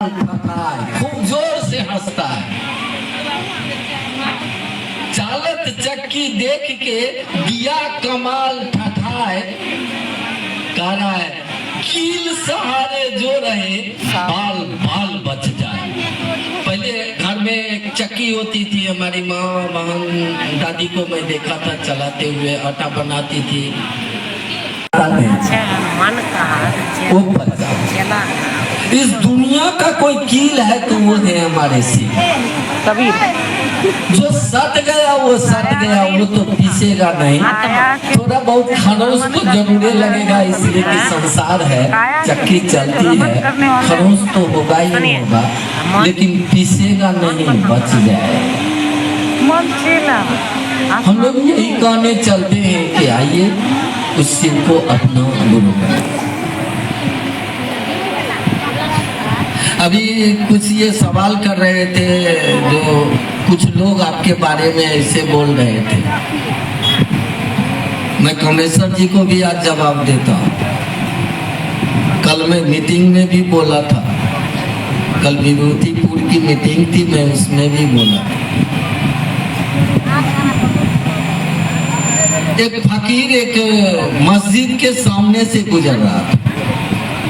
खूब जोर से हंसता है। चालत चक्की देख के दिया कमाल ठठाए, कह रहा है कील सहारे जो रहे बाल बाल बच जाए। पहले घर में एक चक्की होती थी, हमारी माँ बहन दादी को मैं देखा था चलाते हुए, आटा बनाती थी। इस दुनिया का कोई कील है तो वो है हमारे से कबीर। जो सट गया वो सट गया, वो तो पीसेगा नहीं। थोड़ा बहुत खरोंच तो जरूर लगेगा, इसलिए कि संसार है, चक्की चलती है, खरोंच तो होगा ही होगा, लेकिन पीसेगा नहीं, बच जाए। हम लोग यही कहने चलते हैं कि आइए उस शिव को अपना गुरु करें। अभी कुछ ये सवाल कर रहे थे, जो कुछ लोग आपके बारे में ऐसे बोल रहे थे, मैं कमेश्वर जी को भी आज जवाब देता हूँ। कल मैं मीटिंग में भी बोला था, कल विभूतिपुर की मीटिंग थी, मैं उसमें भी बोला। एक फकीर एक मस्जिद के सामने से गुजर रहा था,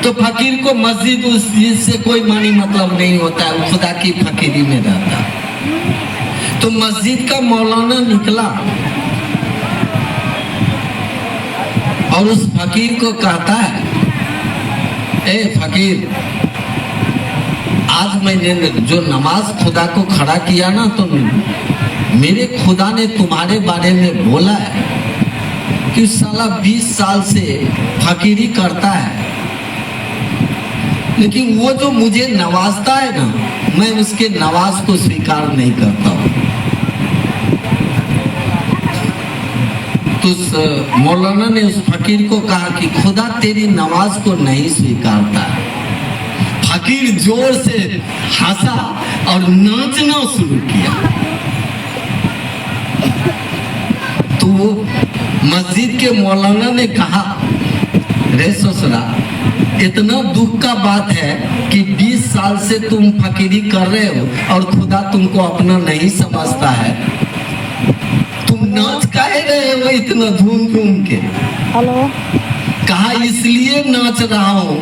तो फकीर को मस्जिद उस चीज से कोई मानी मतलब नहीं होता है, वो खुदा की फकीरी में रहता। तो मस्जिद का मौलाना निकला और उस फकीर को कहता है, ए फकीर, आज मैंने जो नमाज खुदा को खड़ा किया ना, तो मेरे खुदा ने तुम्हारे बारे में बोला है कि साला 20 साल से फकीरी करता है, लेकिन वो जो मुझे नवाजता है ना, मैं उसके नवाज को स्वीकार नहीं करता हूँ। तो उस मौलाना ने उस फकीर को कहा कि खुदा तेरी नवाज को नहीं स्वीकारता है। फकीर जोर से हंसा और नाचना शुरू किया। तो मस्जिद के मौलाना ने कहा, रे ससुरा, इतना दुख का बात है कि 20 साल से तुम फकीरी कर रहे हो और खुदा तुमको अपना नहीं समझता है, तुम नाच काहे रहे हो इतना झूम झूम के? हेलो। कहा इसलिए नाच रहा हूँ,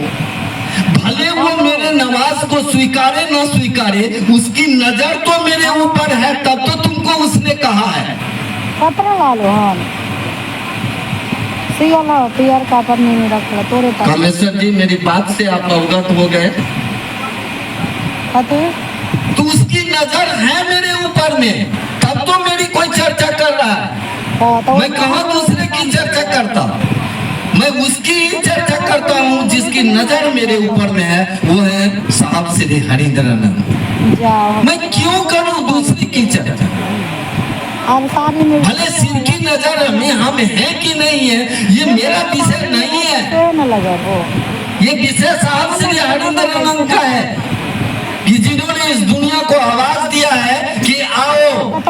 भले वो मेरे नमाज को स्वीकारे ना स्वीकारे, उसकी नजर तो मेरे ऊपर है, तब तो तुमको उसने कहा है। कमेश्वर जी, मेरी बात से आप अवगत हो गए? तो उसकी नजर है मेरे ऊपर में, तब तो मेरी कोई चर्चा कर रहा है। मैं कहाँ दूसरे की चर्चा करता, मैं उसकी ही चर्चा करता हूँ जिसकी नजर मेरे ऊपर में है, वो है साहब श्री हरिंद्रानंद। मैं क्यों करूँ दूसरी की चर्चा? भले सिर की नजर हम है कि नहीं है, ये मेरा विषय नहीं है। ये विषय साहब श्री हरिंद्रानंद का है कि जिन्होंने इस दुनिया को आवाज दिया है कि आओ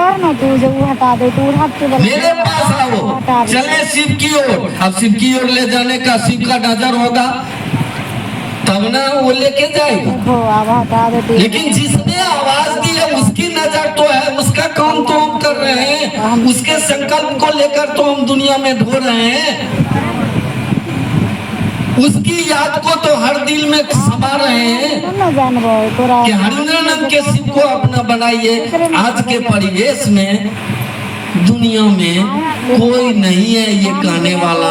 मेरे पास आओ, चले शिव की ओर। अब शिव की ओर ले जाने का शिव का नजर होगा तब ना वो लेके जाएगा, लेकिन जिसने आवाज दी है उसकी नजर तो है, उसका काम तो हम कर रहे हैं, उसके संकल्प को लेकर तो हम दुनिया में ढो रहे हैं, उसकी याद को तो हर दिल में समा रहे हैं कि हरिंद्रानंद के शिव को अपना बनाइए। आज के परिवेश में दुनिया में कोई नहीं है ये कहने वाला,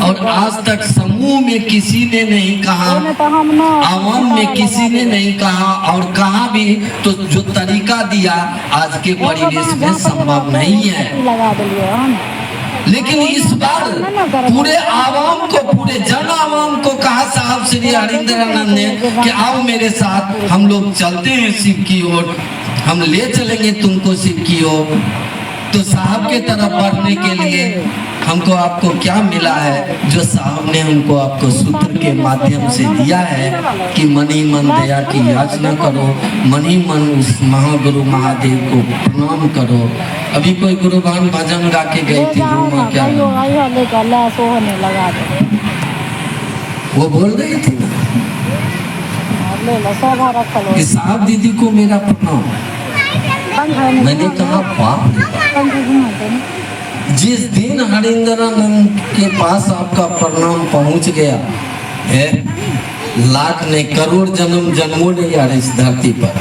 और आज तक समूह में किसी ने नहीं कहा, आवाम में किसी ने नहीं कहा, और कहा भी तो जो तरीका दिया आज के परिवेश में संभव नहीं है। लेकिन इस बार पूरे आवाम को, पूरे जन आवाम को कहा साहब श्री हरिंद्रानंद ने कि आओ मेरे साथ, हम लोग चलते हैं शिव की ओर, हम ले चलेंगे तुमको शिव की ओर। तो साहब के तरफ बढ़ने के लिए हमको आपको क्या मिला है, जो साहब ने हमको आपको सूत्र के माध्यम से दिया है कि मन ही मन दया की याचना करो, मन ही मन उस महागुरु महादेव को प्रणाम करो। अभी कोई गुरुबान भजन गा के गई थी, क्या वो बोल रही थी ना, ले लो 100 भरा चलो कि साहब दीदी को मेरा प्रणाम। मैंने कहा बाप जिस दिन हरिंद्रानंद के पास आपका प्रणाम पहुंच गया है, लाख ने करोड़ जन्म जन्मों ने यार इस धरती पर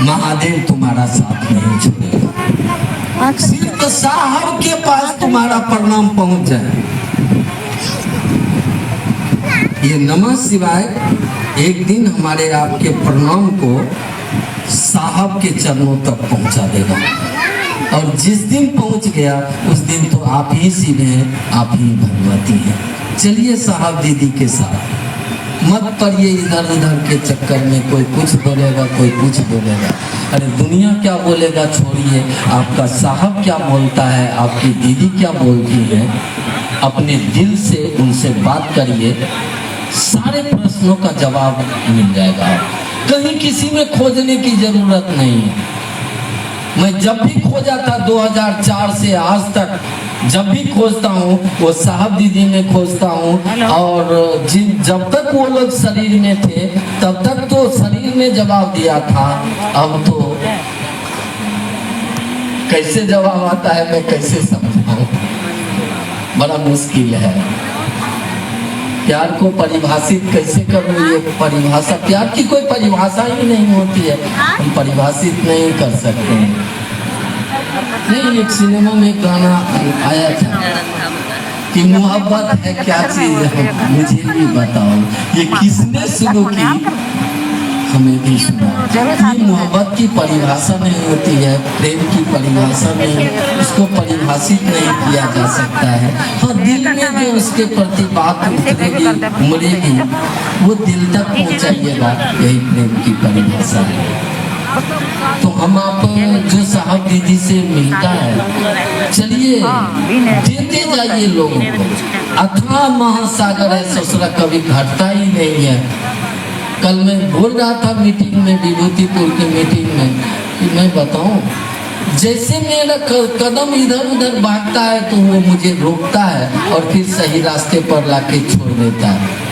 महादेव तुम्हारा साथ नहीं छोड़ेगा। सिर्फ साहब के पास तुम्हारा प्रणाम पहुंच जाए। ये नमः शिवाय एक दिन हमारे आपके प्रणाम को साहब के चरणों तक पहुंचा देगा, और जिस दिन पहुंच गया उस दिन तो आप ही शिव हैं, आप ही भगवती हैं। चलिए साहब दीदी के साथ मत पड़िए इधर उधर के चक्कर में, कोई कुछ बोलेगा कोई कुछ बोलेगा। अरे दुनिया क्या बोलेगा छोड़िए, आपका साहब क्या बोलता है, आपकी दीदी क्या बोलती है, अपने दिल से उनसे बात करिए, सारे प्रश्नों का जवाब मिल जाएगा। कहीं किसी में खोजने की जरूरत नहीं है। मैं जब भी खोजा था 2004 से आज तक, जब भी खोजता हूँ वो साहब दीदी में खोजता हूँ, और जब तक वो लोग शरीर में थे तब तक तो शरीर में जवाब दिया था। अब तो कैसे जवाब आता है मैं कैसे समझाऊं, बड़ा मुश्किल है। प्यार को परिभाषित कैसे करूं, ये परिभाषा, प्यार की कोई परिभाषा ही नहीं होती है, हम परिभाषित नहीं कर सकते हैं। नहीं, एक सिनेमा में गाना आया था कि मोहब्बत है क्या चीज है मुझे भी बताओ, ये किसने शुरू की हमें भी सुना। ये मोहब्बत की परिभाषा नहीं होती है, प्रेम की परिभाषा नहीं, उसको परिभाषित नहीं किया जा सकता है। हाँ, दिल में जो उसके प्रति बात उतरेगी उमड़ेगी वो दिल तक पहुँचाइएगा, यही प्रेम की परिभाषा है। तो हम आप जो साहब दीदी से मिलता है, चलिए देते जाइए लोगों को। अथाह महासागर है, ससुरा कभी घटता ही नहीं है। कल मैं बोल रहा था मीटिंग में, विभूतिपुर की मीटिंग में, कि मैं बताऊं जैसे मेरा कदम इधर उधर भागता है तो वो मुझे रोकता है और फिर सही रास्ते पर लाके छोड़ देता है।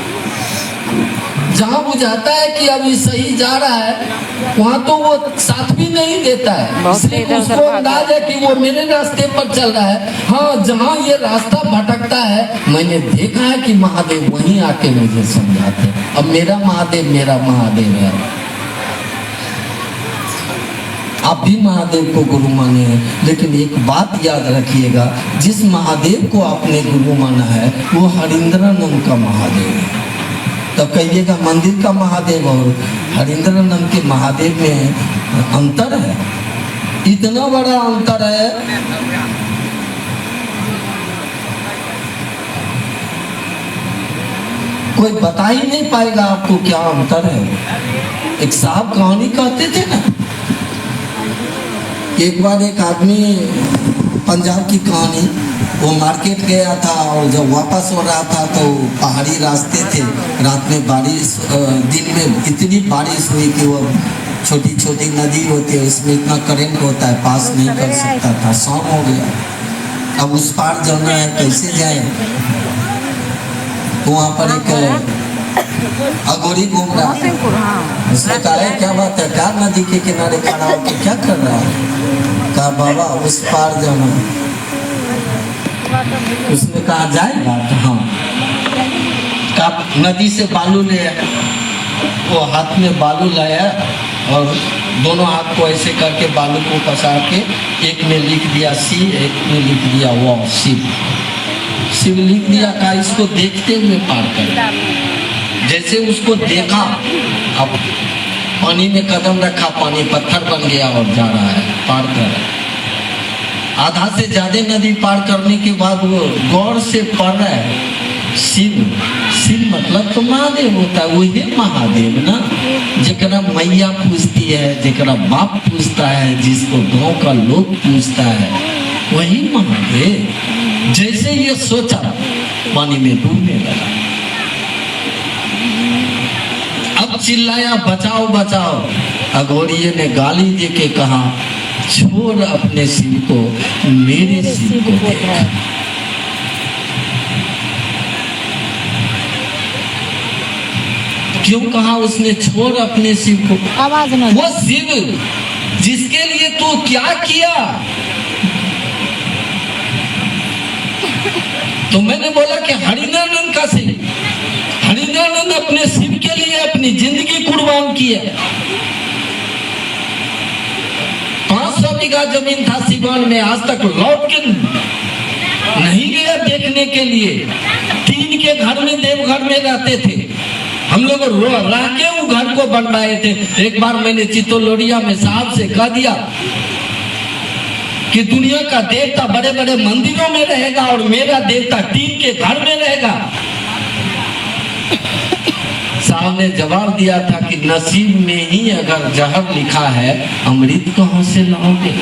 जहाँ बुझाता है कि अभी सही जा रहा है वहाँ तो वो साथ भी नहीं देता है, इसलिए उसको अंदाज है कि वो मेरे रास्ते पर चल रहा है। हाँ, जहाँ ये रास्ता भटकता है मैंने देखा है कि महादेव वहीं आके मुझे समझाते हैं। अब मेरा महादेव है। आप भी महादेव को गुरु माने हैं, लेकिन एक बात याद रखिएगा, जिस महादेव को आपने गुरु माना है वो हरिंद्रानंद का महादेव है। तब कहिएगा मंदिर का महादेव और हरिंद्रानंद के महादेव में अंतर है, इतना बड़ा अंतर है। कोई बता ही नहीं पाएगा आपको क्या अंतर है। एक साहब कहानी कहते थे ना, एक बार एक आदमी, पंजाब की कहानी, वो मार्केट गया था और जब वापस हो रहा था तो पहाड़ी रास्ते थे, रात में बारिश, दिन में इतनी बारिश हुई कि वो छोटी छोटी नदी होती है उसमें इतना करंट होता है, पास नहीं कर सकता था। शाम हो गया, अब उस पार जाना है, कैसे जाए। तो वहाँ पर एक अगोरी घूम रहा था, उसने कहा क्या बात है, क्या नदी के किनारे खड़ा होकर क्या कर रहा है। कहा बाबा उस पार जाना। उसने कहा जाएगा, हाँ। कहा नदी से बालू ले, वो हाथ में बालू लाया और दोनों हाथ को ऐसे करके बालू को पसार के, एक में लिख दिया सी, एक में लिख दिया वाह शिव। शिव लिख दिया, कहा इसको देखते हुए पार कर। जैसे उसको देखा, अब पानी में कदम रखा, पानी पत्थर बन गया और जा रहा है, पार कर रहा है। आधा से ज्यादा नदी पार करने के बाद वो गौर से पढ़ रहा है, शिव। शिव मतलब तो महादेव होता है, वही महादेव ना, जरा मैया पूछती है, जरा बाप पूछता है, जिसको गांव का लोग पूछता है, वही महादेव। जैसे ये सोचा पानी में डूबने लगा। अब चिल्लाया बचाओ बचाओ। अघोरिये ने गाली दे के कहा छोड़ अपने शिव को, मेरे शिव को देख। क्यों कहा उसने छोड़ अपने शिव को? आवाज ना वो शिव जिसके लिए तू क्या किया? तो मैंने बोला कि हरिनानंद का शिव, हरिनानंद अपने शिव के लिए अपनी जिंदगी कुर्बान की है। 500 बीघा जमीन था सिवान में, आज तक लौट के नहीं गया देखने के लिए। टीन के घर में, देवघर में रहते थे हम लोग, रह के वो घर को बनवाए थे। एक बार मैंने चित्तौड़िया में साहब से कह दिया कि दुनिया का देवता बड़े बड़े मंदिरों में रहेगा और मेरा देवता टीन के घर में रहेगा। साहब ने जवाब दिया था कि नसीब में ही अगर जहर लिखा है, अमृत कहां से लाओगे?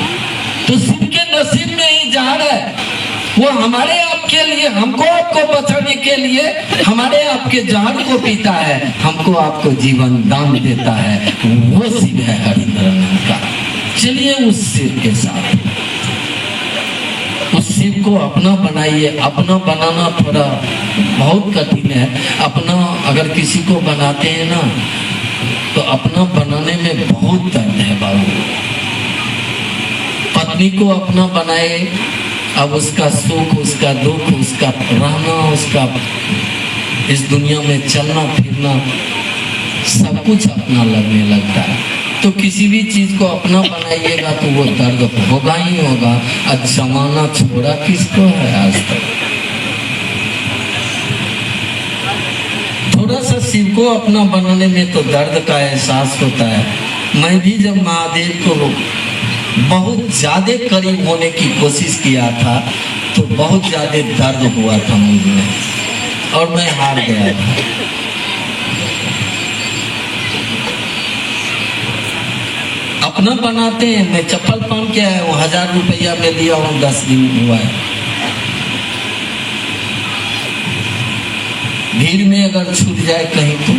तो शिव के नसीब में ही जहर है। वो हमारे आपके लिए, हमको आपको बचाने के लिए हमारे आपके जहर को पीता है, हमको आपको जीवन दान देता है। वो शिव है हरिनानंद का। चलिए उस शिव के साथ, उस शिव को अपना बनाइए। अपना बनाना थोड़ा बहुत कठिन है। अपना अगर किसी को बनाते हैं ना, तो अपना बनाने में बहुत दर्द है बाबू। पत्नी को अपना बनाए, अब उसका सुख, उसका दुख, उसका रहना, उसका इस दुनिया में चलना फिरना, सब कुछ अपना लगने लगता है। तो किसी भी चीज को अपना बनाइएगा तो वो दर्द होगा ही होगा। आज जमाना छोड़ा किसको है आज तक? थोड़ा सा शिव को अपना बनाने में तो दर्द का एहसास होता है। मैं भी जब महादेव को बहुत ज्यादा करीब होने की कोशिश किया था तो बहुत ज्यादा दर्द हुआ था मुझे और मैं हार गया था। अपना बनाते हैं। मैं चप्पल पहन के आया हूँ, 1000 रुपया में दिया हूँ, 10 दिन हुआ है। भीड़ में अगर छूट जाए कहीं तो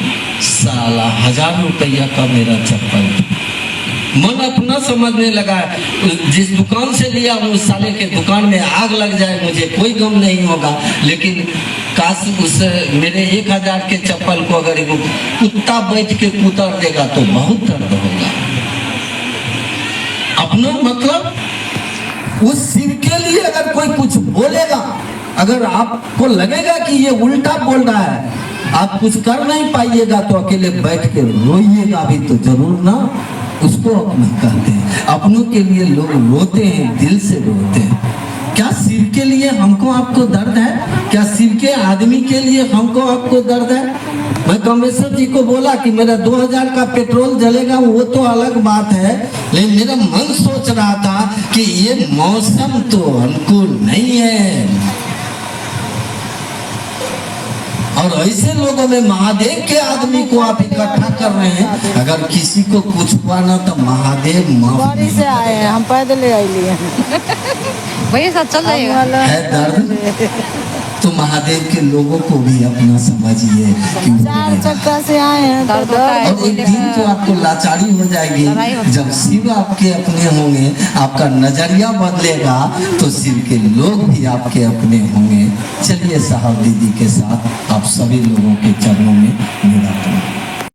साला 1000 रुपया का मेरा चप्पल। मन अपना समझने लगा है। जिस दुकान से लिया उस साले के दुकान में आग लग जाए मुझे कोई गम नहीं होगा, लेकिन काश उस मेरे 1000 के चप्पल को अगर एक कुत्ता बैठ के कुतर देगा तो बहुत दर्द होगा। अपना मतलब उस शिव के लिए अगर कोई कुछ बोलेगा, अगर आपको लगेगा कि ये उल्टा बोल रहा है, आप कुछ कर नहीं पाइएगा तो अकेले बैठ के रोइएगा भी तो जरूर ना। उसको अपना कहते हैं। अपनों के लिए लोग रोते हैं, दिल से रोते हैं। क्या शिव के लिए हमको आपको दर्द है? क्या शिव के आदमी के लिए हमको आपको दर्द है? मैं कमेश्वर जी को बोला कि मेरा 2000 का पेट्रोल जलेगा, वो तो अलग बात है, लेकिन मेरा मन सोच रहा था कि ये मौसम तो अनुकूल नहीं है। और ऐसे लोगों में महादेव के आदमी को आप इकट्ठा कर रहे हैं। अगर किसी को कुछ हुआ ना तो महादेव गाड़ी से आए हैं, हम पैदल आए लिए भैया साथ चल जाएगा। है दर्द तो महादेव के लोगों को भी अपना समझिए। 4 चक्का से आए हैं और एक दिन तो आपको लाचारी हो जाएगी जब शिव आपके अपने होंगे, आपका नजरिया बदलेगा तो शिव के लोग भी आपके अपने होंगे। चलिए साहब दीदी के साथ आप सभी लोगों के चरणों में निराश।